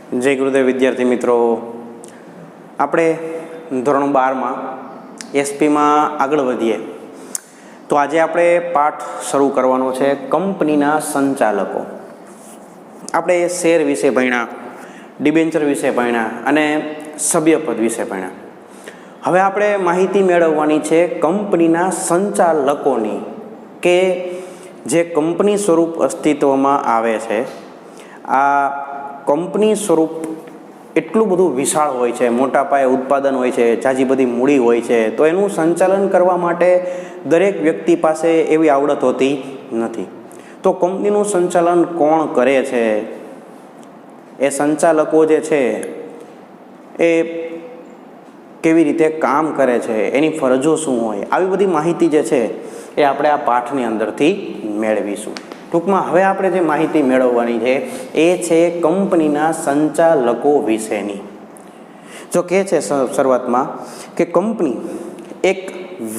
जय गुरुदेव विद्यार्थी मित्रों, આપણે ધોરણ 12 એસપીમાં આગળ વધીએ તો આજે આપણે પાઠ શરૂ કરવાનો છે કંપનીના સંચાલકો. આપણે શેર વિશે ભણ્યા, ડિબેન્ચર વિશે ભણ્યા અને સભ્યપદ વિશે ભણ્યા. હવે આપણે માહિતી મેળવવાની છે કંપનીના સંચાલકોની, કે જે કંપની સ્વરૂપ અસ્તિત્વમાં આવે છે. આ કંપની સ્વરૂપ એટલું બધું વિશાળ હોય છે, મોટા પાયે ઉત્પાદન હોય છે, ઝાઝી બધી મૂડી હોય છે, તો એનું સંચાલન કરવા માટે દરેક વ્યક્તિ પાસે એવી આવડત હોતી નથી. તો કંપનીનું સંચાલન કોણ કરે છે, એ સંચાલકો જે છે એ કેવી રીતે કામ કરે છે, એની ફરજો શું હોય, આવી બધી માહિતી જે છે એ આપણે આ પાઠની અંદરથી મેળવીશું. ટૂંકમાં હવે આપણે જે માહિતી મેળવવાની છે એ છે કંપનીના સંચાલકો વિશેની. જો કહે છે શરૂઆતમાં કે કંપની એક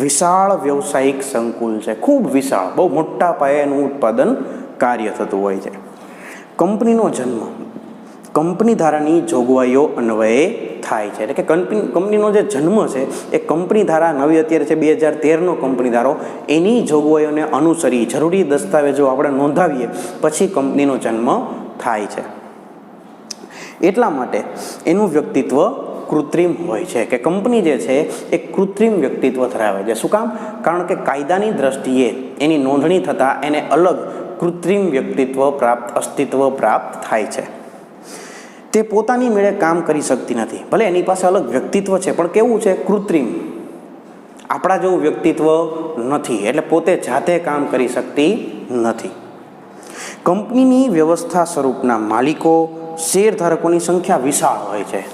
વિશાળ વ્યવસાયિક સંકુલ છે, ખૂબ વિશાળ, બહુ મોટા પાયેનું ઉત્પાદન કાર્ય થતું હોય છે. કંપનીનો જન્મ કંપની ધારાની જોગવાઈઓ અન્વયે થાય છે. એટલે કે કંપનીનો જે જન્મ છે એ કંપની ધારા નવી અત્યારે છે 2013નો કંપની ધારો, એની જોગવાઈઓને અનુસરી જરૂરી દસ્તાવેજો આપણે નોંધાવીએ પછી કંપનીનો જન્મ થાય છે. એટલા માટે એનું વ્યક્તિત્વ કૃત્રિમ હોય છે, કે કંપની જે છે એ કૃત્રિમ વ્યક્તિત્વ ધરાવે છે. શું કામ? કારણ કે કાયદાની દ્રષ્ટિએ એની નોંધણી થતાં એને અલગ કૃત્રિમ વ્યક્તિત્વ અસ્તિત્વ પ્રાપ્ત થાય છે. તે પોતાની મેળે કામ કરી શકતી નથી. ભલે એની પાસે અલગ વ્યક્તિત્વ છે, પણ કેવું છે? કૃત્રિમ. આપણા જેવું વ્યક્તિત્વ નથી, એટલે પોતે જાતે કામ કરી શકતી નથી. કંપનીની વ્યવસ્થા સ્વરૂપના માલિકો, શેરધારકોની સંખ્યા વિશાળ હોય છે.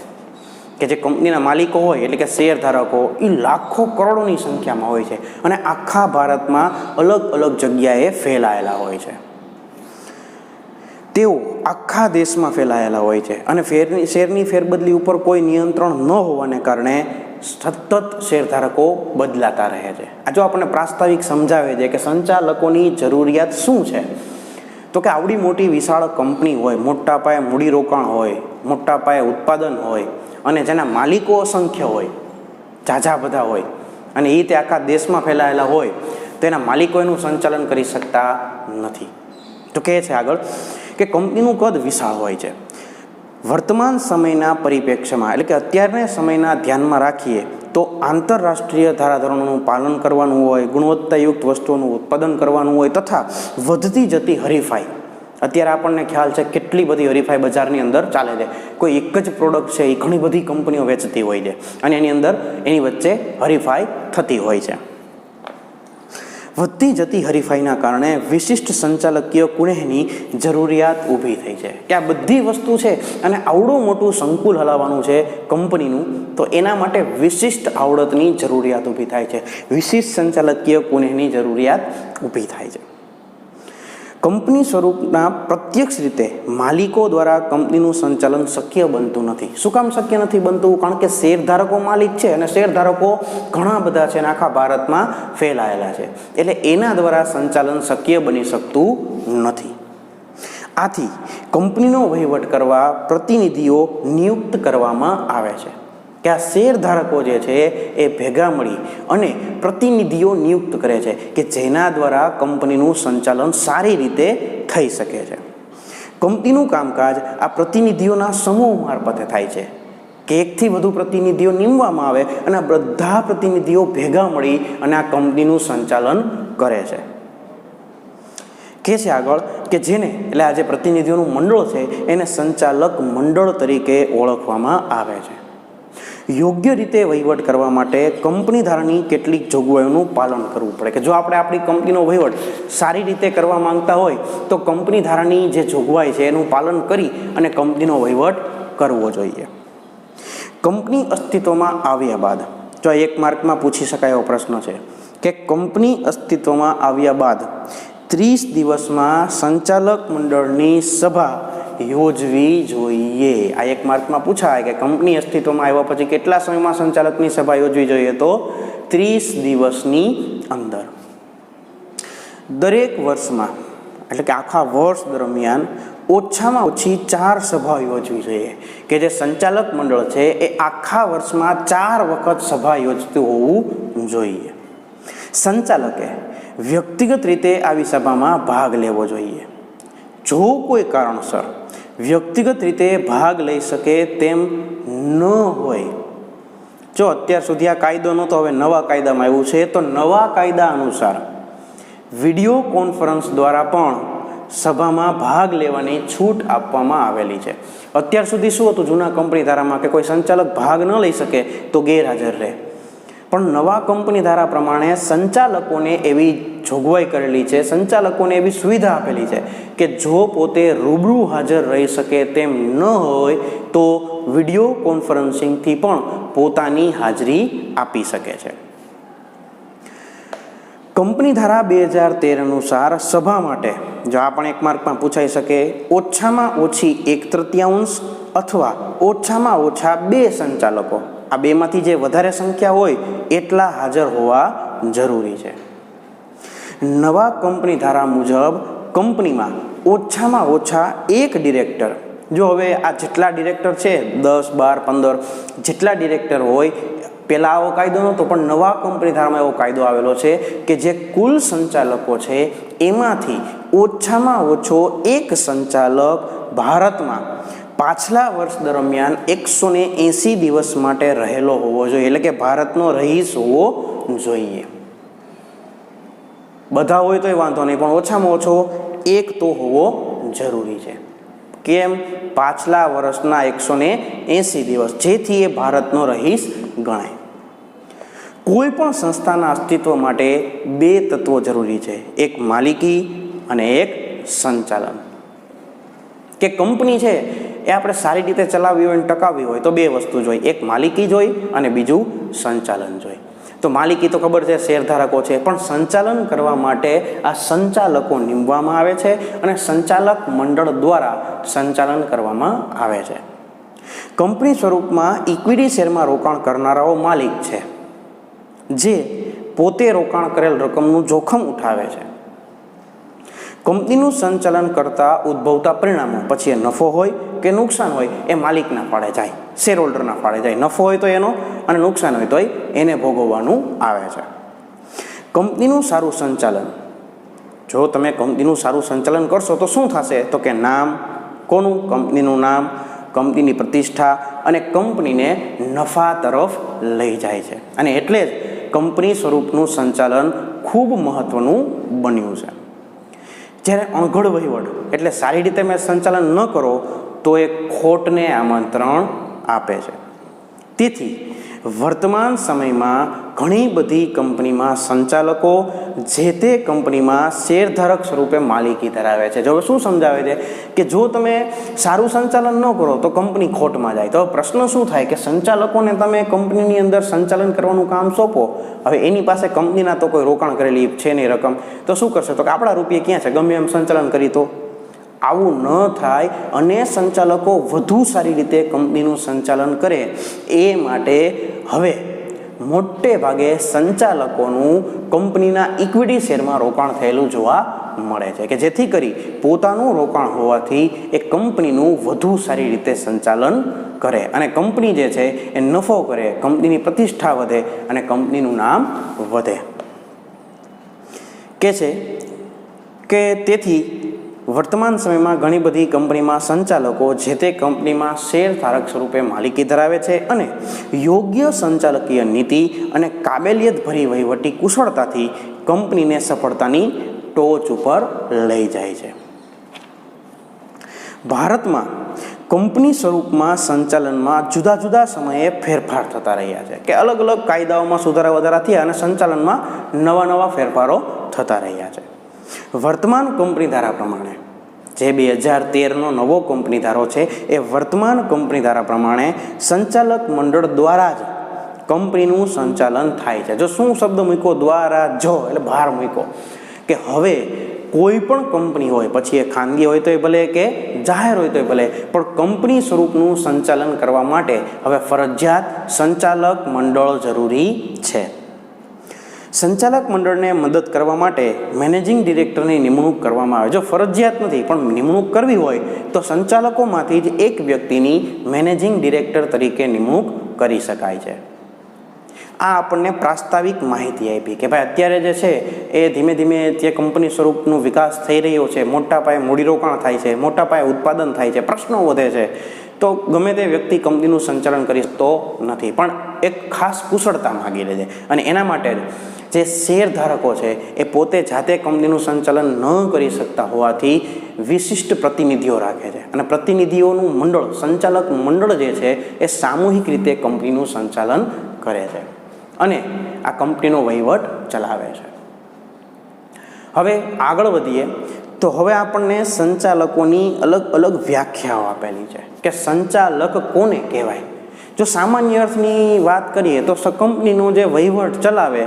કે જે કંપનીના માલિકો હોય એટલે કે શેરધારકો, એ લાખો કરોડોની સંખ્યામાં હોય છે અને આખા ભારતમાં અલગ અલગ જગ્યાએ ફેલાયેલા હોય છે. તેઓ આખા દેશમાં ફેલાયેલા હોય છે અને શેરની ફેરબદલી ઉપર કોઈ નિયંત્રણ ન હોવાને કારણે સતત શેરધારકો બદલાતા રહે છે. આ જો આપણને પ્રાસ્તાવિક સમજાવે છે કે સંચાલકોની જરૂરિયાત શું છે, તો કે આવડી મોટી વિશાળ કંપની હોય, મોટા પાયે મૂડીરોકાણ હોય, મોટા પાયે ઉત્પાદન હોય અને જેના માલિકો અસંખ્ય હોય, ઝાઝા બધા હોય, અને એ તે આખા દેશમાં ફેલાયેલા હોય, તો એના માલિકો એનું સંચાલન કરી શકતા નથી. તો કહે છે આગળ કે કંપનીનું કદ વિશાળ હોય છે. વર્તમાન સમયના પરિપ્રેક્ષ્યમાં એટલે કે અત્યારના સમયના ધ્યાનમાં રાખીએ તો આંતરરાષ્ટ્રીય ધારાધોરણોનું પાલન કરવાનું હોય, ગુણવત્તાયુક્ત વસ્તુઓનું ઉત્પાદન કરવાનું હોય તથા વધતી જતી હરીફાઈ. અત્યારે આપણને ખ્યાલ છે કેટલી બધી હરીફાઈ બજારની અંદર ચાલે છે. કોઈ એક જ પ્રોડક્ટ છે એ ઘણી બધી કંપનીઓ વેચતી હોય છે અને એની અંદર એની વચ્ચે હરીફાઈ થતી હોય છે. વધતી જતી હરીફાઈના કારણે વિશિષ્ટ સંચાલકીય કુનેહની જરૂરિયાત ઊભી થઈ છે. કે આ બધી વસ્તુ છે અને આવડું મોટું સંકુલ હલાવવાનું છે કંપનીનું, તો એના માટે વિશિષ્ટ આવડતની જરૂરિયાત ઊભી થાય છે, વિશિષ્ટ સંચાલકીય કુનેહની જરૂરિયાત ઊભી થાય છે. કંપની સ્વરૂપના પ્રત્યક્ષ રીતે માલિકો દ્વારા કંપનીનું સંચાલન શક્ય બનતું નથી. શું કામ શક્ય નથી બનતું? કારણ કે શેરધારકો માલિક છે અને શેરધારકો ઘણા બધા છે અને આખા ભારતમાં ફેલાયેલા છે, એટલે એના દ્વારા સંચાલન શક્ય બની શકતું નથી. આથી કંપનીનો વહીવટ કરવા પ્રતિનિધિઓ નિયુક્ત કરવામાં આવે છે. કે આ શેરધારકો જે છે એ ભેગા મળી અને પ્રતિનિધિઓ નિયુક્ત કરે છે કે જેના દ્વારા કંપનીનું સંચાલન સારી રીતે થઈ શકે છે. કંપનીનું કામકાજ આ પ્રતિનિધિઓના સમૂહ મારફતે થાય છે, કે એકથી વધુ પ્રતિનિધિઓ નીમવામાં આવે અને આ બધા પ્રતિનિધિઓ ભેગા મળી અને આ કંપનીનું સંચાલન કરે છે. કહે છે આગળ કે જેને એટલે આ જે પ્રતિનિધિઓનું મંડળ છે એને સંચાલક મંડળ તરીકે ઓળખવામાં આવે છે. યોગ્ય રીતે વહીવટ કરવા માટે કંપની ધારાની કેટલીક જોગવાઈઓનું પાલન કરવું પડે. કે જો આપણે આપણી કંપનીનો વહીવટ સારી રીતે કરવા માંગતા હોય તો કંપની ધારાની જે જોગવાઈ છે એનું પાલન કરી અને કંપનીનો વહીવટ કરવો જોઈએ. કંપની અસ્તિત્વમાં આવ્યા બાદ, જો એક માર્કમાં પૂછી શકાય એવો પ્રશ્ન છે કે કંપની અસ્તિત્વમાં આવ્યા બાદ 30 દિવસમાં સંચાલક મંડળની સભા યોજવી જોઈએ. આ એક માર્કમાં પૂછાય કે કંપની અસ્તિત્વમાં આવ્યા પછી કેટલા સમયમાં સંચાલકની સભા યોજવી જોઈએ, તો 30 દિવસની અંદર. દરેક વર્ષમાં એટલે કે આખા વર્ષ દરમિયાન ઓછામાં ઓછી 4 સભા યોજવી જોઈએ, કે જે સંચાલક મંડળ છે એ આખા વર્ષમાં 4 વખત સભા યોજતું હોવું જોઈએ. સંચાલકે વ્યક્તિગત રીતે આવી સભામાં ભાગ લેવો જોઈએ. જો કોઈ કારણસર વ્યક્તિગત રીતે ભાગ લઈ શકે તેમ ન હોય, જો અત્યાર સુધી આ કાયદો નહોતો, હવે નવા કાયદામાં આવ્યું છે, તો નવા કાયદા અનુસાર વિડીયો કોન્ફરન્સ દ્વારા પણ સભામાં ભાગ લેવાની છૂટ આપવામાં આવેલી છે. અત્યાર સુધી શું હતું, જૂના કંપની ધારામાં કે કોઈ સંચાલક ભાગ ન લઈ શકે તો ગેરહાજર રહે, પણ નવા કંપની ધારા પ્રમાણે સંચાલકોને એવી જોગવાઈ કરેલી છે, સંચાલકોને એવી સુવિધા આપેલી છે કે જો પોતે રૂબરૂ હાજર રહી શકે તેમ ન હોય તો વિડીયો કોન્ફરન્સિંગથી પણ પોતાની હાજરી આપી શકે છે. કંપની ધારા 2013 અનુસાર સભા માટે, જો આ પણ એક માર્કમાં પૂછાઈ શકે, ઓછામાં ઓછી 1/3 અથવા ઓછામાં ઓછા 2 સંચાલકો, આ બેમાંથી જે વધારે સંખ્યા હોય એટલા હાજર હોવા જરૂરી છે. નવા કંપની ધારા મુજબ કંપનીમાં ઓછામાં ઓછા 1 ડિરેક્ટર, જો હવે આ જેટલા ડિરેક્ટર છે 10, 12, 15 જેટલા ડિરેક્ટર હોય, પહેલાં આવો કાયદો નહોતો પણ નવા કંપની ધારામાં એવો કાયદો આવેલો છે કે જે કુલ સંચાલકો છે એમાંથી ઓછામાં ઓછો 1 સંચાલક ભારતમાં પાછલા વર્ષ દરમિયાન 180 દિવસ માટે રહેલો હોવો જોઈએ, એટલે કે ભારતનો રહીશ હોવો જોઈએ. બધા હોય તોય વાંધો નહીં, પણ ઓછામાં ઓછો 1 તો હોવો જરૂરી છે. કેમ? પાછલા વર્ષના 180 દિવસ, જેથી એ ભારતનો રહીશ ગણાય. કોઈ પણ સંસ્થાના અસ્તિત્વ માટે 2 તત્વો જરૂરી છે, એક માલિકી અને એક સંચાલન. કે કંપની છે એ આપણે સારી રીતે ચલાવવી હોય અને ટકાવવી હોય તો 2 વસ્તુ જોઈએ, એક માલિકી જોઈ અને બીજું સંચાલન જોઈ. તો માલિકી તો ખબર છે, શેરધારકો છે, પણ સંચાલન કરવા માટે આ સંચાલકો નીમવામાં આવે છે અને સંચાલક મંડળ દ્વારા સંચાલન કરવામાં આવે છે. કંપની સ્વરૂપમાં ઇક્વિટી શેરમાં રોકાણ કરનારાઓ માલિક છે, જે પોતે રોકાણ કરેલ રકમનું જોખમ ઉઠાવે છે. કંપનીનું સંચાલન કરતા ઉદ્ભવતા પરિણામો, પછી એ નફો હોય કે નુકસાન હોય, એ માલિકના ફાળે જાય, શેર હોલ્ડરના ફાળે જાય. નફો હોય તો એનો અને નુકસાન હોય તો એને ભોગવવાનું આવે છે. કંપનીનું સારું સંચાલન, જો તમે કંપનીનું સારું સંચાલન કરશો તો શું થશે, તો કે નામ, કોનું? કંપનીનું નામ, કંપનીની પ્રતિષ્ઠા અને કંપનીને નફા તરફ લઈ જાય છે. અને એટલે જ કંપની સ્વરૂપનું સંચાલન ખૂબ મહત્વનું બન્યું છે. જ્યારે અણઘડ વહીવટ, એટલે સારી રીતે મેં સંચાલન ન કરો તો એ ખોટને આમંત્રણ આપે છે. તેથી વર્તમાન સમયમાં ઘણી બધી કંપનીમાં સંચાલકો જે તે કંપનીમાં શેરધારક સ્વરૂપે માલિકી ધરાવે છે. જો શું સમજાવે છે કે જો તમે સારું સંચાલન ન કરો તો કંપની ખોટમાં જાય. તો પ્રશ્ન શું થાય કે સંચાલકોને તમે કંપનીની અંદર સંચાલન કરવાનું કામ સોંપો, હવે એની પાસે કંપનીના તો કોઈ રોકાણ કરેલી છે નહીં રકમ, તો શું કરશે, તો કે આપણા રૂપિયા ક્યાં છે, ગમે એમ સંચાલન કરી. તો આવું ન થાય અને સંચાલકો વધુ સારી રીતે કંપનીનું સંચાલન કરે એ માટે હવે મોટે ભાગે સંચાલકોનું કંપનીના ઇક્વિટી શેરમાં રોકાણ થયેલું જોવા મળે છે, કે જેથી કરી પોતાનું રોકાણ હોવાથી એ કંપનીનું વધુ સારી રીતે સંચાલન કરે અને કંપની જે છે એ નફો કરે, કંપનીની પ્રતિષ્ઠા વધે અને કંપનીનું નામ વધે. કે છે કે તેથી વર્તમાન સમયમાં ઘણી બધી કંપનીમાં સંચાલકો જે તે કંપનીમાં શેરધારક સ્વરૂપે માલિકી ધરાવે છે અને યોગ્ય સંચાલકીય નીતિ અને કાબેલિયતભરી વહીવટી કુશળતાથી કંપનીને સફળતાની ટોચ ઉપર લઈ જાય છે. ભારતમાં કંપની સ્વરૂપમાં સંચાલનમાં જુદા જુદા સમયે ફેરફાર થતા રહ્યા છે, કે અલગ અલગ કાયદાઓમાં સુધારા વધારા થયા અને સંચાલનમાં નવા નવા ફેરફારો થતા રહ્યા છે. વર્તમાન કંપની ધારા પ્રમાણે, જે 2013નો નવો કંપની ધારો છે, એ વર્તમાન કંપની ધારા પ્રમાણે સંચાલક મંડળ દ્વારા જ કંપનીનું સંચાલન થાય છે. જો શું શબ્દ મૂક્યો, દ્વારા, જો એટલે બહાર મૂક્યો, કે હવે કોઈ પણ કંપની હોય, પછી એ ખાનગી હોય તોય ભલે કે જાહેર હોય તોય ભલે, પણ કંપની સ્વરૂપનું સંચાલન કરવા માટે હવે ફરજિયાત સંચાલક મંડળ જરૂરી છે. સંચાલક મંડળને મદદ કરવા માટે મેનેજિંગ ડિરેક્ટરની નિમણૂક કરવામાં આવે. જો ફરજિયાત નથી પણ નિમણૂક કરવી હોય તો સંચાલકોમાંથી જ એક વ્યક્તિની મેનેજિંગ ડિરેક્ટર તરીકે નિમણૂક કરી શકાય છે. આ આપણને પ્રાસ્તાવિક માહિતી આપી કે ભાઈ અત્યારે જે છે એ ધીમે ધીમે જે કંપની સ્વરૂપનો વિકાસ થઈ રહ્યો છે, મોટા પાયે મૂડીરોકાણ થાય છે, મોટા પાયે ઉત્પાદન થાય છે, પ્રશ્નો વધે છે, તો ગમે તે વ્યક્તિ કંપનીનું સંચાલન કરી શકતો નથી, પણ એક ખાસ કુશળતા માગી લે છે. અને એના માટે જે શેરધારકો છે એ પોતે જાતે કંપનીનું સંચાલન ન કરી શકતા હોવાથી વિશિષ્ટ પ્રતિનિધિઓ રાખે છે. અને પ્રતિનિધિઓનું મંડળ, સંચાલક મંડળ જે છે એ સામૂહિક રીતે કંપનીનું સંચાલન કરે છે અને આ કંપનીનો વહીવટ ચલાવે છે. હવે આગળ વધીએ તો હવે આપણને સંચાલકોની અલગ અલગ વ્યાખ્યાઓ આપેલી છે કે સંચાલક કોને કહેવાય. જો સામાન્ય અર્થની વાત કરીએ તો કંપનીનો જે વહીવટ ચલાવે,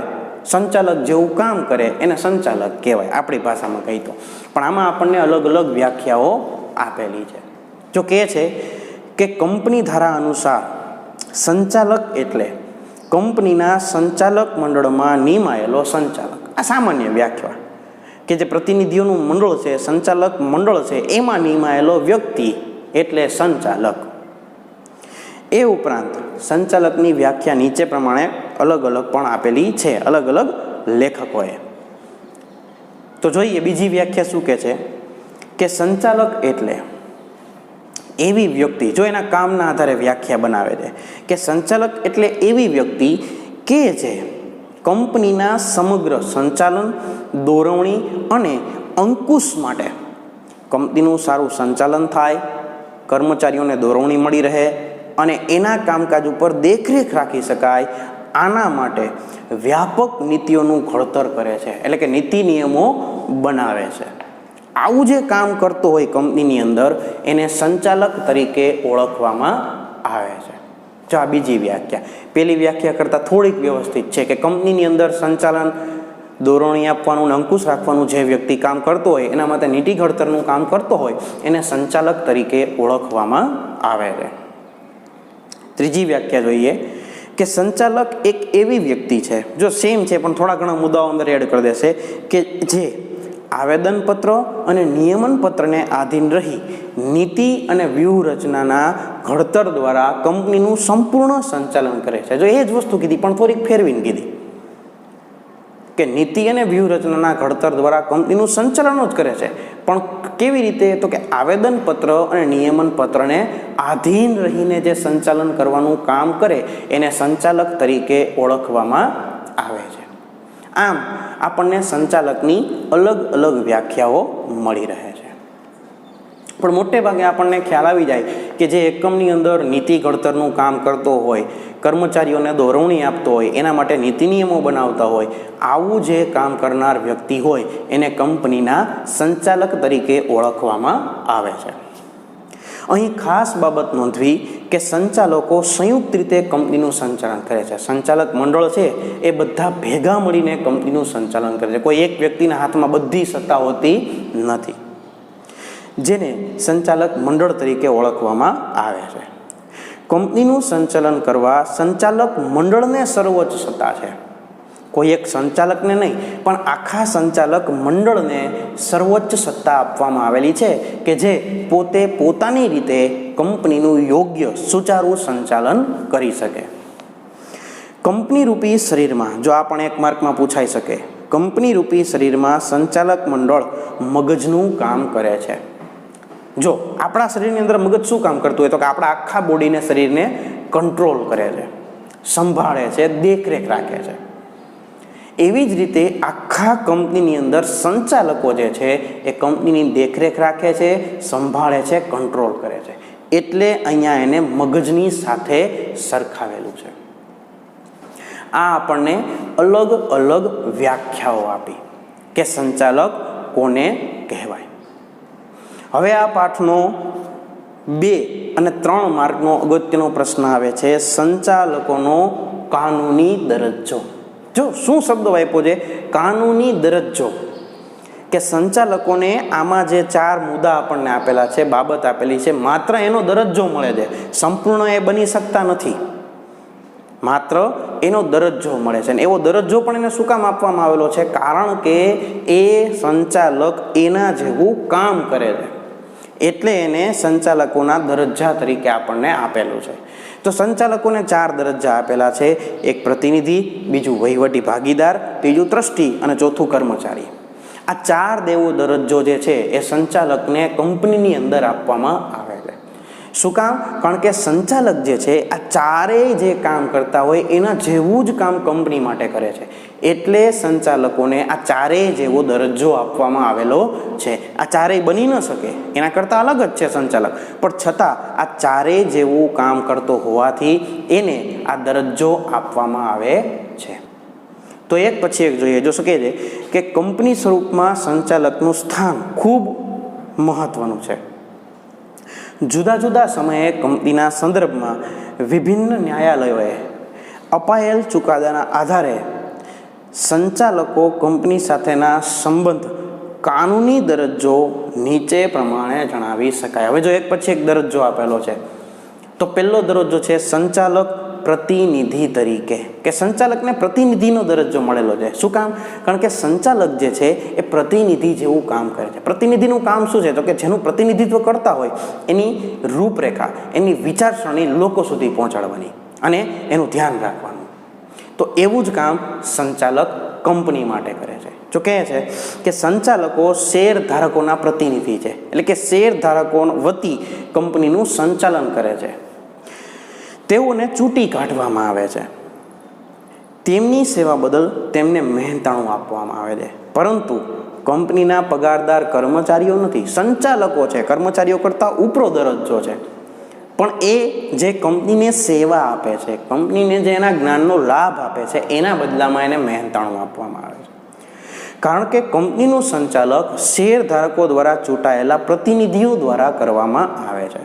સંચાલક જેવું કામ કરે એને સંચાલક કહેવાય આપણી ભાષામાં કહી તો. પણ આમાં આપણને અલગ અલગ વ્યાખ્યાઓ આપેલી છે. જો કહે છે કે કંપની ધારા અનુસાર સંચાલક એટલે કંપનીના સંચાલક મંડળમાં નિમાયેલો સંચાલક. આ સામાન્ય વ્યાખ્યા કે જે પ્રતિનિધિઓનું મંડળ છે, સંચાલક મંડળ છે, એમાં નિમાયેલો વ્યક્તિ એટલે સંચાલક. એ ઉપરાંત સંચાલકની વ્યાખ્યા નીચે પ્રમાણે અલગ અલગ પણ આપેલી છે અલગ અલગ લેખકોએ. તો જોઈએ બીજી વ્યાખ્યા શું કહે છે કે સંચાલક એટલે એવી વ્યક્તિ, જો એના કામના આધારે વ્યાખ્યા બનાવે છે કે સંચાલક એટલે એવી વ્યક્તિ કે જે કંપનીના સમગ્ર સંચાલન, દોરવણી અને અંકુશ માટે કંપનીનું સારું સંચાલન થાય, કર્મચારીઓને દોરવણી મળી રહે અને એના કામકાજ ઉપર દેખરેખ રાખી શકાય, આના માટે વ્યાપક નીતિઓનું ઘડતર કરે છે, એટલે કે નીતિ નિયમો બનાવે છે. આવું જે કામ કરતો હોય કંપનીની અંદર એને સંચાલક તરીકે ઓળખવામાં આવે છે. જો આ બીજી વ્યાખ્યા. પેલી વ્યાખ્યા કરતાં થોડીક વ્યવસ્થિત છે કે કંપનીની અંદર સંચાલન, દોરવણી આપવાનું, અંકુશ રાખવાનું જે વ્યક્તિ કામ કરતો હોય, એના માટે નીતિ ઘડતરનું કામ કરતો હોય એને સંચાલક તરીકે ઓળખવામાં આવે છે. ત્રીજી વ્યાખ્યા જોઈએ કે સંચાલક એક એવી વ્યક્તિ છે, જો સેમ છે પણ થોડા ઘણા મુદ્દાઓ અંદર એડ કરી દેશે, કે જે આવેદનપત્ર અને નિયમનપત્રને આધીન રહી નીતિ અને વ્યૂહરચનાના ઘડતર દ્વારા કંપનીનું સંપૂર્ણ સંચાલન કરે છે. જો એ જ વસ્તુ કીધી પણ થોડીક ફેરવીને કીધી કે નીતિ અને વ્યૂહરચનાના ઘડતર દ્વારા કંપનીનું સંચાલન જ કરે છે. પણ કેવી રીતે? તો કે આવેદનપત્ર અને નિયમનપત્રને આધીન રહીને જે સંચાલન કરવાનું કામ કરે એને સંચાલક તરીકે ઓળખવામાં આવે છે. આમ આપણને સંચાલકની અલગ અલગ વ્યાખ્યાઓ મળી રહે છે. પણ મોટે ભાગે આપણને ખ્યાલ આવી જાય કે જે એકમની અંદર નીતિ ઘડતરનું કામ કરતો હોય, કર્મચારીઓને દોરવણી આપતો હોય, એના માટે નીતિ નિયમો બનાવતા હોય, આવું જે કામ કરનાર વ્યક્તિ હોય એને કંપનીના સંચાલક તરીકે ઓળખવામાં આવે છે. અહીં ખાસ બાબત નોંધવી કે સંચાલકો સંયુક્ત રીતે કંપનીનું સંચાલન કરે છે. સંચાલક મંડળ છે એ બધા ભેગા મળીને કંપનીનું સંચાલન કરે છે. કોઈ એક વ્યક્તિના હાથમાં બધી સત્તા હોતી નથી, જેને સંચાલક મંડળ તરીકે ઓળખવામાં આવે છે. કંપનીનું સંચાલન કરવા સંચાલક મંડળને સર્વોચ્ચ સત્તા છે. કોઈ એક સંચાલકને નહીં પણ આખા સંચાલક મંડળને સર્વોચ્ચ સત્તા આપવામાં આવેલી છે કે જે પોતે પોતાની રીતે કંપનીનું યોગ્ય સુચારુ સંચાલન કરી શકે. કંપની રૂપી શરીરમાં, જો આ પણ એક માર્કમાં પૂછાઈ શકે, કંપની રૂપી શરીરમાં સંચાલક મંડળ મગજનું કામ કરે છે. જો આપણા શરીરની અંદર મગજ શું કામ કરતું હોય તો કે આપણા આખા બોડીને, શરીરને કંટ્રોલ કરે છે, સંભાળે છે, દેખરેખ રાખે છે. એવી જ રીતે આખા કંપનીની અંદર સંચાલકો જે છે એ કંપનીની દેખરેખ રાખે છે, સંભાળે છે, કંટ્રોલ કરે છે. એટલે અહીંયા એને મગજની સાથે સરખાવેલું છે. આ આપણને અલગ અલગ વ્યાખ્યાઓ આપી કે સંચાલક કોને કહેવાય. હવે આ પાઠનો 2 અને 3 માર્કનો અગત્યનો પ્રશ્ન આવે છે, સંચાલકોનો કાનૂની દરજ્જો. જો શું શબ્દ આપ્યો છે? કાનૂની દરજ્જો. કે સંચાલકોને આમાં જે 4 મુદ્દા આપણને આપેલા છે, બાબત આપેલી છે, માત્ર એનો દરજ્જો મળે છે, સંપૂર્ણ એ બની શકતા નથી. માત્ર એનો દરજ્જો મળે છે. અને એવો દરજ્જો પણ એને શું કામ આપવામાં આવેલો છે? કારણ કે એ સંચાલક એના જેવું કામ કરે છે, એટલે એને સંચાલકોના દરજ્જા તરીકે આપણને આપેલું છે. તો સંચાલકોને 4 દરજ્જા આપેલા છે. એક પ્રતિનિધિ, બીજું વહીવટી ભાગીદાર, ત્રીજું ટ્રસ્ટી અને ચોથું કર્મચારી. આ 4 દેવો દરજ્જો જે છે એ સંચાલકને કંપનીની અંદર આપવામાં આવે છે. શું કામ? કારણ કે સંચાલક જે છે આ ચારેય જે કામ કરતા હોય એના જેવું જ કામ કંપની માટે કરે છે, એટલે સંચાલકોને આ ચારેય જેવો દરજ્જો આપવામાં આવેલો છે. આ ચારેય બની ન શકે, એના કરતાં અલગ જ છે સંચાલક, પણ છતાં આ ચારેય જેવું કામ કરતો હોવાથી એને આ દરજ્જો આપવામાં આવે છે. તો એક પછી એક જોઈએ. જો શકે છે કે કંપની સ્વરૂપમાં સંચાલકનું સ્થાન ખૂબ મહત્વનું છે. જુદા જુદા સમયે કંપનીના સંદર્ભમાં વિભિન્ન ન્યાયાલયોએ અપાયેલ ચુકાદાના આધારે સંચાલકો કંપની સાથેના સંબંધ કાનૂની દરજ્જો નીચે પ્રમાણે જણાવી શકાય. હવે જો એક પછી એક દરજ્જો આપેલો છે, તો પહેલો દરજ્જો છે સંચાલક પ્રતિનિધિ તરીકે, કે સંચાલકને પ્રતિનિધિનો દરજ્જો મળેલો છે. શું કામ? કારણ કે સંચાલક જે છે એ પ્રતિનિધિ જેવું કામ કરે છે. પ્રતિનિધિનું કામ શું છે? તો કે જેનું પ્રતિનિધિત્વ કરતા હોય એની રૂપરેખા, એની વિચારસરણી લોકો સુધી પહોંચાડવાની અને એનું ધ્યાન રાખવાનું. તો એવું જ કામ સંચાલક કંપની માટે કરે છે. જો કહે છે કે સંચાલકો શેર ધારકોના પ્રતિનિધિ છે, એટલે કે શેર ધારકો વતી કંપનીનું સંચાલન કરે છે. તેઓને ચૂંટી કાઢવામાં આવે છે. તેમની સેવા બદલ તેમને મહેનતાણું આપવામાં આવે છે, પરંતુ કંપનીના પગારદાર કર્મચારીઓ નથી, સંચાલકો છે. કર્મચારીઓ કરતાં ઉપરો દરજ્જો છે, પણ એ જે કંપનીને સેવા આપે છે, કંપનીને જે એના જ્ઞાનનો લાભ આપે છે, એના બદલામાં એને મહેનતાણું આપવામાં આવે છે. કારણ કે કંપનીનું સંચાલક શેર ધારકો દ્વારા ચૂંટાયેલા પ્રતિનિધિઓ દ્વારા કરવામાં આવે છે.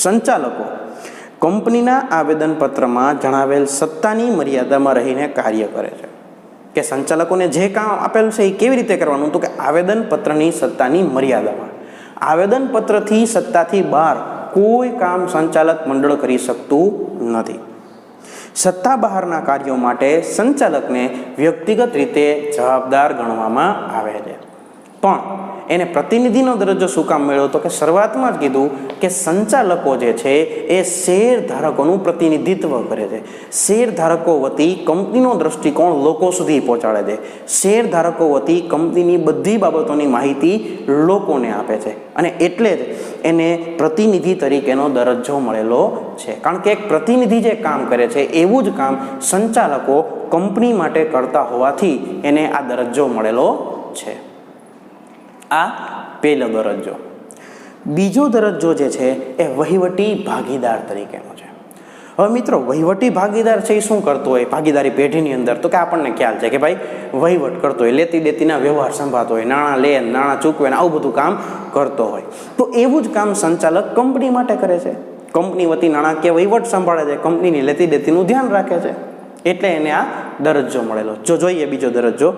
સંચાલકો કંપનીના આવેદનપત્રમાં જણાવેલ સત્તાની મર્યાદામાં રહીને કાર્ય કરે છે. કે સંચાલકોને જે કામ આપેલું છે એ કેવી રીતે કરવાનું? તો કે આવેદનપત્રની સત્તાની મર્યાદામાં. આવેદનપત્રથી સત્તાથી બહાર કોઈ કામ સંચાલક મંડળ કરી શકતું નથી. સત્તા બહારના કાર્યો માટે સંચાલકને વ્યક્તિગત રીતે જવાબદાર ગણવામાં આવે છે, પણ એને પ્રતિનિધિનો દરજ્જો શું કામ મળ્યો? તો કે શરૂઆતમાં જ કીધું કે સંચાલકો જે છે એ શેર ધારકોનું પ્રતિનિધિત્વ કરે છે. શેર ધારકો વતી કંપનીનો દ્રષ્ટિકોણ લોકો સુધી પહોંચાડે છે. શેર ધારકો વતી કંપનીની બધી બાબતોની માહિતી લોકોને આપે છે, અને એટલે જ એને પ્રતિનિધિ તરીકેનો દરજ્જો મળેલો છે. કારણ કે એક પ્રતિનિધિ જે કામ કરે છે એવું જ કામ સંચાલકો કંપની માટે કરતા હોવાથી એને આ દરજ્જો મળેલો છે. આ પહેલો દરજ્જો. બીજો દરજ્જો જે છે એ વહીવટી ભાગીદાર તરીકેનો છે. હવે મિત્રો, વહીવટી ભાગીદાર છે એ શું કરતો હોય ભાગીદારી પેઢીની અંદર? તો કે આપણને ખ્યાલ છે કે ભાઈ વહીવટ કરતો હોય, લેતી દેતીના વ્યવહાર સંભાળતો હોય, નાણાં લે, નાણાં ચૂકવે, આવું બધું કામ કરતો હોય. તો એવું જ કામ સંચાલક કંપની માટે કરે છે. કંપની વતી નાણાકીય વહીવટ સંભાળે છે, કંપનીની લેતી દેતીનું ધ્યાન રાખે છે, એટલે એને આ દરજ્જો મળેલો. જો જોઈએ બીજો દરજ્જો,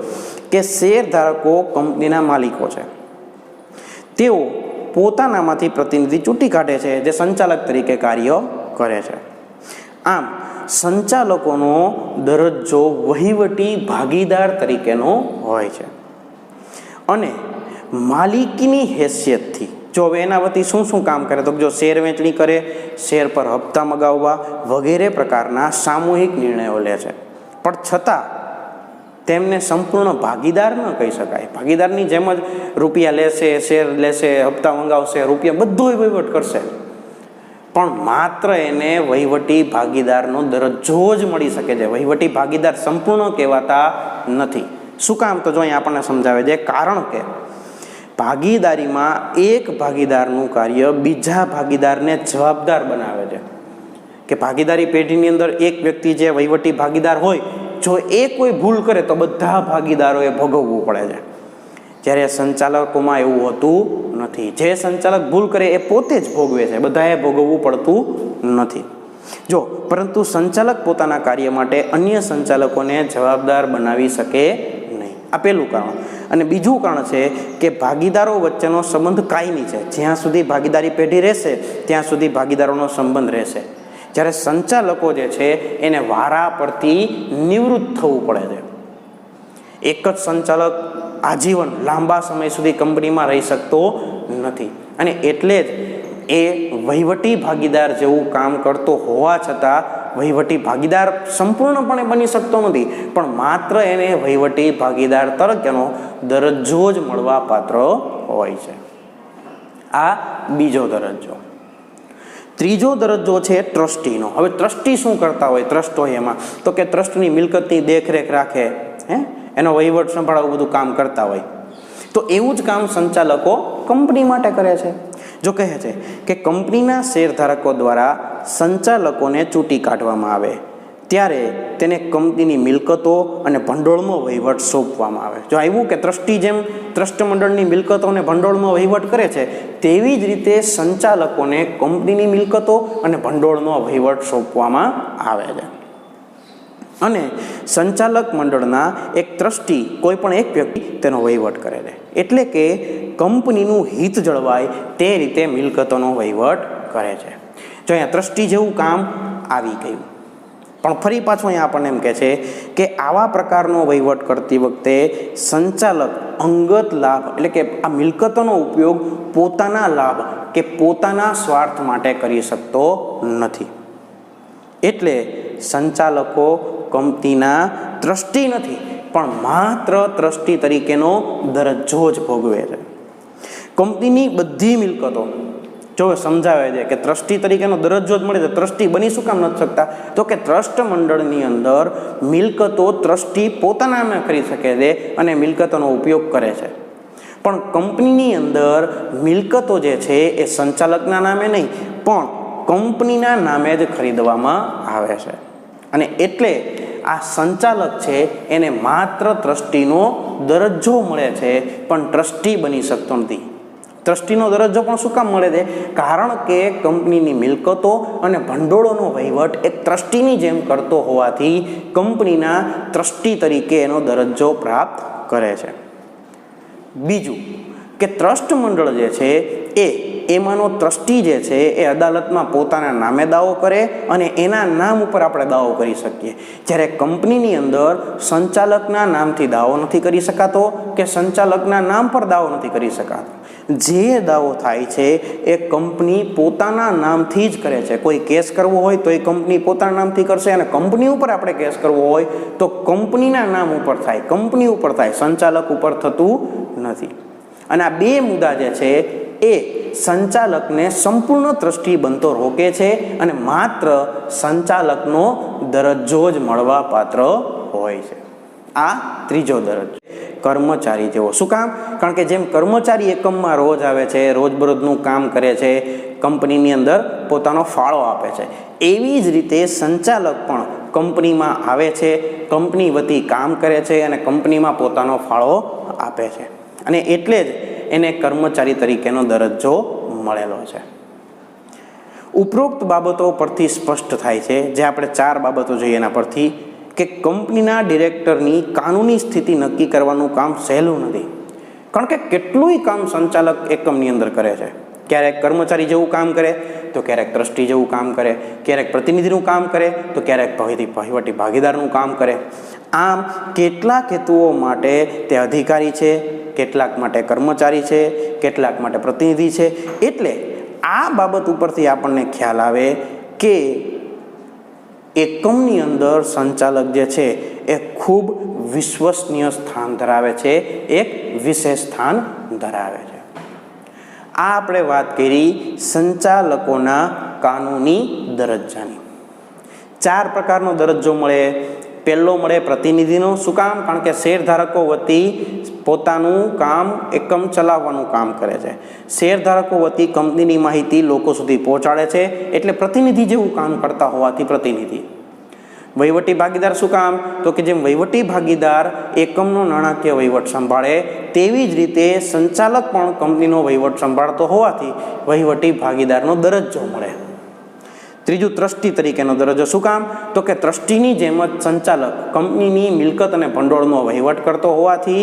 કે શેર ધારકો કંપનીના માલિકો છે, તેઓ પોતાનામાંથી પ્રતિનિધિ ચૂંટી કાઢે છે જે સંચાલક તરીકે કાર્ય કરે છે. આમ સંચાલકોનો દરજ્જો વહીવટી ભાગીદાર તરીકેનો હોય છે, અને માલિકીની હેસિયતથી જો હવે એના વતી શું શું કામ કરે? તો જો શેર વેચણી કરે, શેર પર હપ્તા મગાવવા વગેરે પ્રકારના સામૂહિક નિર્ણયો લે છે, પણ છતાં તેમને સંપૂર્ણ ભાગીદાર ન કહી શકાય. ભાગીદારની જેમ જ રૂપિયા લેશે, શેર લેશે, હપ્તા મંગાવશે, રૂપિયા બધું વહીવટ કરશે, પણ માત્ર એને વહીવટી ભાગીદારનો દરજ્જો જ મળી શકે છે. વહીવટી ભાગીદાર સંપૂર્ણ કહેવાતા નથી. શું કામ? તો જો અહીંયા આપણને સમજાવે છે. કારણ કે ભાગીદારીમાં એક ભાગીદારનું કાર્ય બીજા ભાગીદારને જવાબદાર બનાવે છે. કે ભાગીદારી પેઢીની અંદર એક વ્યક્તિ જે વહીવટી ભાગીદાર હોય, જો એ કોઈ ભૂલ કરે તો બધા ભાગીદારોએ ભોગવવું પડે છે. જ્યારે સંચાલકોમાં એવું હોતું નથી. જે સંચાલક ભૂલ કરે એ પોતે જ ભોગવે છે, બધાએ ભોગવવું પડતું નથી. જો પરંતુ સંચાલક પોતાના કાર્ય માટે અન્ય સંચાલકોને જવાબદાર બનાવી શકે નહીં. આ પહેલું કારણ. અને બીજું કારણ છે કે ભાગીદારો વચ્ચેનો સંબંધ કાયમી છે. જ્યાં સુધી ભાગીદારી પેઢી રહેશે ત્યાં સુધી ભાગીદારોનો સંબંધ રહેશે. જ્યારે સંચાલકો જે છે એને વારા પરથી નિવૃત્ત થવું પડે છે. એક જ સંચાલક આજીવન લાંબા સમય સુધી કંપનીમાં રહી શકતો નથી અને એટલે જ એ વહીવટી ભાગીદાર જેવું કામ કરતો હોવા છતાં વહીવટી ભાગીદાર સંપૂર્ણપણે બની શકતો નથી, પણ માત્ર એને વહીવટી ભાગીદાર તરીકેનો દરજ્જો જ મળવા પાત્ર હોય છે. આ બીજો દરજ્જો. ત્રીજો દરજ્જો છે ટ્રસ્ટીનો. હવે ટ્રસ્ટી શું કરતા હોય? ટ્રસ્ટ હોય એમાં તો કે ટ્રસ્ટની મિલકતની દેખરેખ રાખે, એનો વહીવટ સંભાળવું બધું કામ કરતા હોય. તો એવું જ કામ સંચાલકો કંપની માટે કરે છે. જો કહે છે કે કંપનીના શેરધારકો દ્વારા સંચાલકોને ચૂંટી કાઢવામાં આવે ત્યારે તેને કંપનીની મિલકતો અને ભંડોળનો વહીવટ સોંપવામાં આવે. જો આવ્યું કે ટ્રસ્ટી જેમ ટ્રસ્ટ મંડળની મિલકતો અને ભંડોળનો વહીવટ કરે છે, તેવી જ રીતે સંચાલકોને કંપનીની મિલકતો અને ભંડોળનો વહીવટ સોંપવામાં આવે છે. અને સંચાલક મંડળના એક ટ્રસ્ટી કોઈ પણ એક વ્યક્તિ તેનો વહીવટ કરે છે. એટલે કે કંપનીનું હિત જળવાય તે રીતે મિલકતોનો વહીવટ કરે છે. જો અહીંયા ટ્રસ્ટી જેવું કામ આવી ગયું, પણ ફરી પાછું અહીંયા આપણને એમ કહે છે કે આવા પ્રકારનો વહીવટ કરતી વખતે સંચાલક અંગત લાભ એટલે કે આ મિલકતોનો ઉપયોગ પોતાના લાભ કે પોતાના સ્વાર્થ માટે કરી શકતો નથી. એટલે સંચાલકો કંપનીના ટ્રસ્ટી નથી, પણ માત્ર ટ્રસ્ટી તરીકેનો દરજ્જો જ ભોગવે છે. કંપનીની બધી મિલકતો જો સમજાવે છે કે ટ્રસ્ટી તરીકેનો દરજ્જો જ મળે છે. ટ્રસ્ટી બની શું કામ નથી શકતા? તો કે ટ્રસ્ટ મંડળની અંદર મિલકતો ટ્રસ્ટી પોતાના નામે કરી શકે છે અને મિલકતોનો ઉપયોગ કરે છે, પણ કંપનીની અંદર મિલકતો જે છે એ સંચાલકના નામે નહીં પણ કંપનીના નામે જ ખરીદવામાં આવે છે. અને એટલે આ સંચાલક છે એને માત્ર ટ્રસ્ટીનો દરજ્જો મળે છે, પણ ટ્રસ્ટી બની શકતો નથી. ટ્રસ્ટીનો દરજ્જો પણ શું કામ મળે છે? કારણ કે કંપનીની મિલકતો અને ભંડોળોનો વહીવટ એક ટ્રસ્ટીની જેમ કરતો હોવાથી કંપનીના ટ્રસ્ટી તરીકે એનો દરજ્જો પ્રાપ્ત કરે છે. બીજું કે ટ્રસ્ટ મંડળ જે છે એમાંનો ટ્રસ્ટી જે છે એ અદાલતમાં પોતાના નામે દાવો કરે અને એના નામ ઉપર આપણે દાવો કરી શકીએ. જ્યારે કંપનીની અંદર સંચાલકના નામથી દાવો નથી કરી શકાતો કે સંચાલકના નામ પર દાવો નથી કરી શકાતો. જે દાવો થાય છે એ કંપની પોતાના નામથી જ કરે છે. કોઈ કેસ કરવો હોય તો એ કંપની પોતાના નામથી કરશે, અને કંપની ઉપર આપણે કેસ કરવો હોય તો કંપનીના નામ ઉપર થાય, કંપની ઉપર થાય, સંચાલક ઉપર થતું નથી. અને આ બે મુદ્દા જે છે એ સંચાલકને સંપૂર્ણ ટ્રસ્ટી બનતો રોકે છે અને માત્ર સંચાલકનો દરજ્જો જ મળવા પાત્ર હોય છે. આ ત્રીજો દરજ્જો કર્મચારી જેવો. શું કામ? કારણ કે જેમ કર્મચારી એકમમાં રોજ આવે છે, રોજબરોજનું કામ કરે છે, કંપનીની અંદર પોતાનો ફાળો આપે છે, એવી જ રીતે સંચાલક પણ કંપનીમાં આવે છે, કંપની વતી કામ કરે છે અને કંપનીમાં પોતાનો ફાળો આપે છે. અને એટલે જ એને કર્મચારી તરીકેનો દરજ્જો મળેલો છે. ઉપરોક્ત બાબતો પરથી સ્પષ્ટ થાય છે, જે આપણે 4 બાબતો જોઈએ એના પરથી, કે કંપનીના ડિરેક્ટરની કાનૂની સ્થિતિ નક્કી કરવાનું કામ સહેલું નથી. કારણ કે કેટલુંય કામ સંચાલક એકમની અંદર કરે છે. ક્યારેક કર્મચારી જેવું કામ કરે તો ક્યારેક ટ્રસ્ટી જેવું કામ કરે, ક્યારેક પ્રતિનિધિનું કામ કરે તો ક્યારેક વહીવટી ભાગીદારનું કામ કરે. આમ કેટલાક હેતુઓ માટે તે અધિકારી છે, કેટલાક માટે કર્મચારી છે, કેટલાક માટે પ્રતિનિધિ છે. એટલે આ બાબત ઉપરથી આપણને ખ્યાલ આવે કે એકમની અંદર સંચાલક જે છે એ ખૂબ વિશ્વસનીય સ્થાન ધરાવે છે, એક વિશેષ સ્થાન ધરાવે છે. આ આપણે વાત કરી સંચાલકોના કાનૂની દરજ્જાની. 4 પ્રકારનો દરજ્જો મળે. પહેલો મળે પ્રતિનિધિનો. શું કામ? કારણ કે શેરધારકો વતી પોતાનું કામ એકમ ચલાવવાનું કામ કરે છે, શેરધારકો વતી કંપનીની માહિતી લોકો સુધી પહોંચાડે છે, એટલે પ્રતિનિધિ જેવું કામ કરતા હોવાથી પ્રતિનિધિ. વહીવટી ભાગીદાર. શું કામ? તો કે જેમ વહીવટી ભાગીદાર એકમનો નાણાકીય વહીવટ સંભાળે તેવી જ રીતે સંચાલક પણ કંપનીનો વહીવટ સંભાળતો હોવાથી વહીવટી ભાગીદારનો દરજ્જો મળે. ત્રીજું ટ્રસ્ટી તરીકેનો દરજ્જો. શું કામ? તો કે ટ્રસ્ટીની જેમ જ સંચાલક કંપનીની મિલકત અને ભંડોળનો વહીવટ કરતો હોવાથી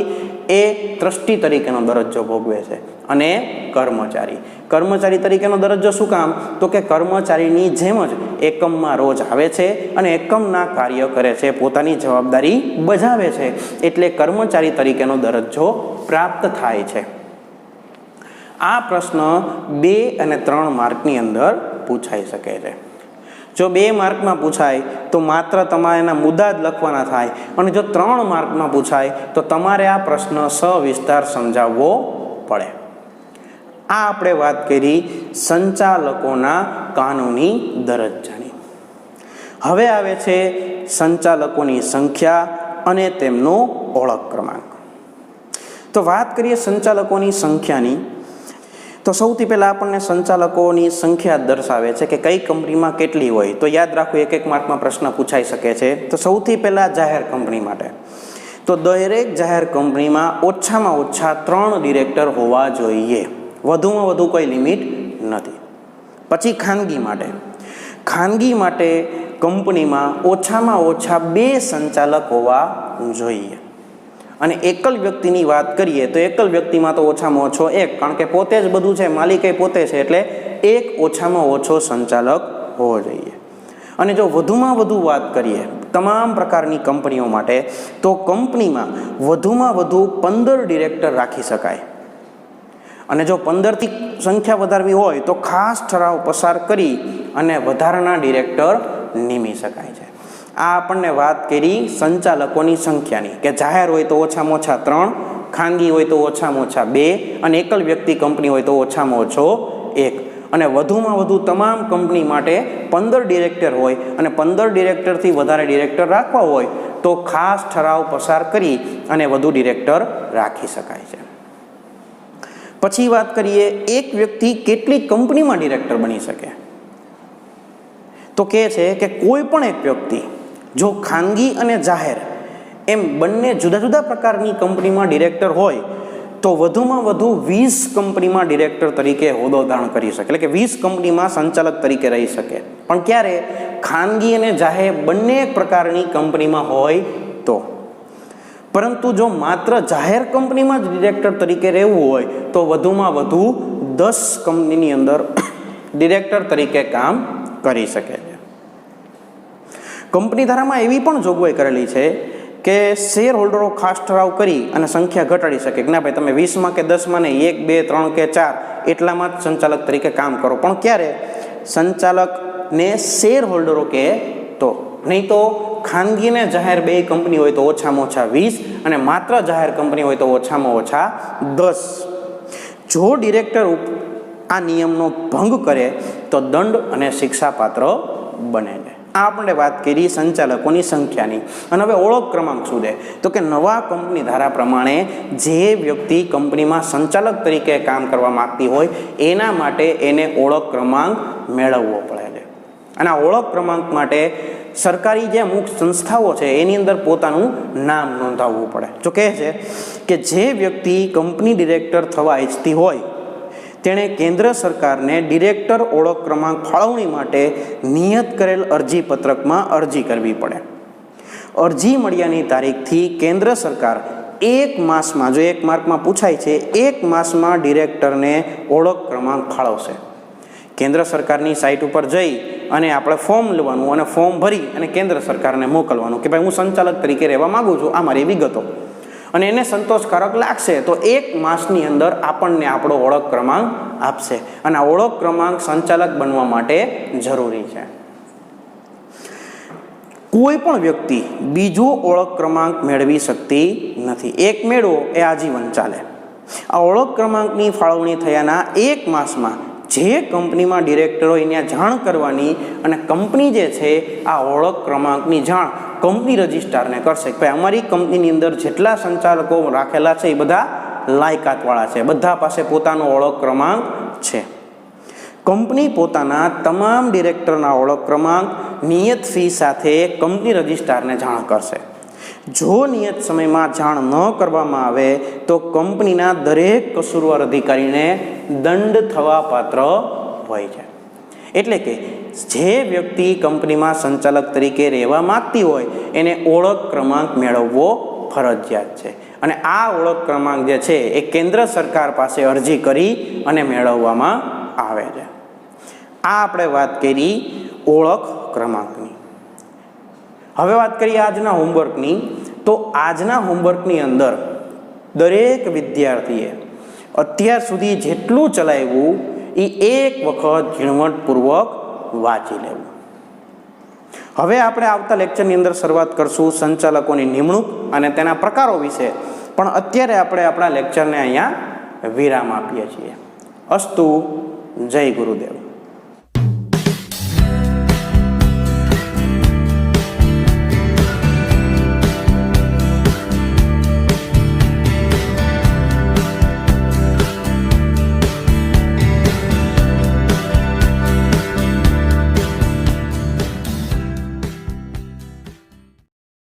એ ટ્રસ્ટી તરીકેનો દરજ્જો ભોગવે છે. અને કર્મચારી તરીકેનો દરજ્જો. શું કામ? તો કે કર્મચારીની જેમ જ એકમમાં રોજ આવે છે અને એકમના કાર્ય કરે છે, પોતાની જવાબદારી બજાવે છે, એટલે કર્મચારી તરીકેનો દરજ્જો પ્રાપ્ત થાય છે. આ પ્રશ્ન 2 અને 3 માર્કની અંદર પૂછાઈ શકે છે. જો 2 માર્કમાં પૂછાય તો માત્ર તમારે એના મુદ્દા જ લખવાના થાય, અને જો 3 માર્કમાં પૂછાય તો તમારે આ પ્રશ્ન સવિસ્તાર સમજાવવો પડે. આ આપણે વાત કરી સંચાલકોના કાનૂની દરજ્જાની. હવે આવે છે સંચાલકોની સંખ્યા અને તેમનો ઓળખ ક્રમાંક. તો વાત કરીએ સંચાલકોની સંખ્યાની, તો સૌથી પહેલાં આપણને સંચાલકોની સંખ્યા દર્શાવે છે કે કઈ કંપનીમાં કેટલી હોય. તો યાદ રાખો, એક માર્કમાં પ્રશ્ન પૂછાઈ શકે છે. તો સૌથી પહેલાં જાહેર કંપની માટે, તો દરેક જાહેર કંપનીમાં ઓછામાં ઓછા 3 ડિરેક્ટર હોવા જોઈએ, વધુમાં વધુ કોઈ લિમિટ નથી. પછી ખાનગી માટે કંપનીમાં ઓછામાં ઓછા 2 સંચાલક હોવા જોઈએ. અને એકલ વ્યક્તિની વાત કરીએ તો એકલ વ્યક્તિમાં તો ઓછામાં ઓછો 1, કારણ કે પોતે જ બધું છે, માલિકે પોતે છે, એટલે 1 ઓછામાં ઓછો સંચાલક હોવો જોઈએ. અને જો વધુમાં વધુ વાત કરીએ તમામ પ્રકારની કંપનીઓ માટે, તો કંપનીમાં વધુમાં વધુ 15 ડિરેક્ટર રાખી શકાય. અને જો 15થી સંખ્યા વધારવી હોય તો ખાસ ઠરાવ પસાર કરી અને વધારાના ડિરેક્ટર નિમી શકાય છે. આ આપણને વાત કરી સંચાલકોની સંખ્યાની, કે જાહેર હોય તો ઓછામાં ઓછા 3, ખાનગી હોય તો ઓછામાં ઓછા 2, અને એકલ વ્યક્તિ કંપની હોય તો ઓછામાં ઓછો 1. અને વધુમાં વધુ તમામ કંપની માટે 15 ડિરેક્ટર હોય અને 15 ડિરેક્ટરથી વધારે ડિરેક્ટર રાખવા હોય તો ખાસ ઠરાવ પસાર કરી અને વધુ ડિરેક્ટર રાખી શકાય છે. પછી વાત કરીએ એક વ્યક્તિ કેટલી કંપનીમાં ડિરેક્ટર બની શકે. તો કહે છે કે કોઈ પણ એક વ્યક્તિ જો ખાનગી અને જાહેર એમ બંને જુદા જુદા પ્રકારની કંપનીમાં ડિરેક્ટર હોય તો વધુમાં વધુ 20 કંપનીમાં ડિરેક્ટર તરીકે હોદ્દો ધારણ કરી શકે, એટલે કે 20 કંપનીમાં સંચાલક તરીકે રહી શકે. પણ ક્યારે? ખાનગી અને જાહેર બંને પ્રકારની કંપનીમાં હોય તો. પરંતુ જો માત્ર જાહેર કંપનીમાં જ ડિરેક્ટર તરીકે રહેવું હોય તો વધુમાં વધુ 10 કંપનીની અંદર ડિરેક્ટર તરીકે કામ કરી શકે છે. કંપની ધારામાં એવી પણ જોગવાઈ કરેલી છે કે શેર હોલ્ડરો ખાસ ઠરાવ કરી અને સંખ્યા ઘટાડી શકે કે ના ભાઈ તમે 20માં કે 10માં ને 1, 2, 3 કે 4 એટલામાં જ સંચાલક તરીકે કામ કરો. પણ ક્યારે? સંચાલકને શેર હોલ્ડરો કહે તો. નહીં તો ખાનગી અને જાહેર 2 કંપની હોય તો ઓછામાં ઓછા 20 અને માત્ર જાહેર કંપની હોય તો ઓછામાં ઓછા 10. જો ડિરેક્ટર આ નિયમનો ભંગ કરે તો દંડ અને શિક્ષાપાત્ર બને છે. આ આપણે વાત કરી સંચાલકોની સંખ્યાની. અને હવે ઓળખ ક્રમાંક શું છે? તો કે નવા કંપની ધારા પ્રમાણે જે વ્યક્તિ કંપનીમાં સંચાલક તરીકે કામ કરવા માંગતી હોય એના માટે એને ઓળખ ક્રમાંક મેળવવો પડે છે. અને આ ઓળખ ક્રમાંક માટે સરકારી જે અમુક સંસ્થાઓ છે એની અંદર પોતાનું નામ નોંધાવવું પડે. જો કહે છે કે જે વ્યક્તિ કંપની ડિરેક્ટર થવા ઈચ્છતી હોય તેણે કેન્દ્ર સરકારને ડિરેક્ટર ઓળખ ક્રમાંક ફાળવણી માટે નિયત કરેલ અરજી પત્રકમાં અરજી કરવી પડે. અરજી મળ્યાની તારીખથી કેન્દ્ર સરકાર 1 માસમાં, જો 1 માર્કમાં પૂછાય છે, 1 માસમાં ડિરેક્ટરને ઓળખ ક્રમાંક ફાળવશે. કેન્દ્ર સરકારની સાઇટ ઉપર જઈ અને આપણે ફોર્મ લેવાનું અને ફોર્મ ભરી અને કેન્દ્ર સરકારને મોકલવાનું કે ભાઈ હું સંચાલક તરીકે રહેવા માગું છું, આ મારી વિગતો. અને એને સંતોષકારક લાગશે તો 1 માસની અંદર આપણને આપણો ઓળખ ક્રમાંક આપશે. અને આ ઓળખ ક્રમાંક સંચાલક બનવા માટે જરૂરી છે. કોઈ પણ વ્યક્તિ બીજો ઓળખ ક્રમાંક મેળવી શકતી નથી. એક મેળવો એ આજીવન ચાલે. આ ઓળખ ક્રમાંકની ફાળવણી થયાના 1 માસમાં જે કંપનીમાં ડિરેક્ટર હોય એને જાણ કરવાની અને કંપની જે છે આ ઓળખ ક્રમાંકની જાણ કંપની રજિસ્ટ્રારને કરશે કે ભાઈ અમારી કંપનીની અંદર જેટલા સંચાલકો રાખેલા છે એ બધા લાયકાતવાળા છે, બધા પાસે પોતાનો ઓળખ ક્રમાંક છે. કંપની પોતાના તમામ ડિરેક્ટરના ઓળખ ક્રમાંક નિયત ફી સાથે કંપની રજિસ્ટ્રારને જાણ કરશે. જો નિયત સમયમાં જાણ ન કરવામાં આવે તો કંપનીના દરેક કસૂરવાર અધિકારીને દંડ થવા પાત્ર હોય છે. એટલે કે જે વ્યક્તિ કંપનીમાં સંચાલક તરીકે રહેવા માંગતી હોય એને ઓળખ ક્રમાંક મેળવવો ફરજિયાત છે. અને આ ઓળખ ક્રમાંક જે છે એ કેન્દ્ર સરકાર પાસે અરજી કરી અને મેળવવામાં આવે છે. આ આપણે વાત કરી ઓળખ ક્રમાંકની. હવે વાત કરીએ આજના હોમવર્કની. તો આજના હોમવર્કની અંદર દરેક વિદ્યાર્થીએ અત્યાર સુધી જેટલું ચલાવ્યું એ એક વખત ઝીણવટપૂર્વક વાંચી લેવું. હવે આપણે આવતા લેક્ચરની અંદર શરૂઆત કરશું સંચાલકોની નિમણૂક અને તેના પ્રકારો વિશે. પણ અત્યારે આપણે આપણા લેક્ચરને અહીંયા વિરામ આપીએ છીએ. અસ્તુ. જય ગુરુદેવ.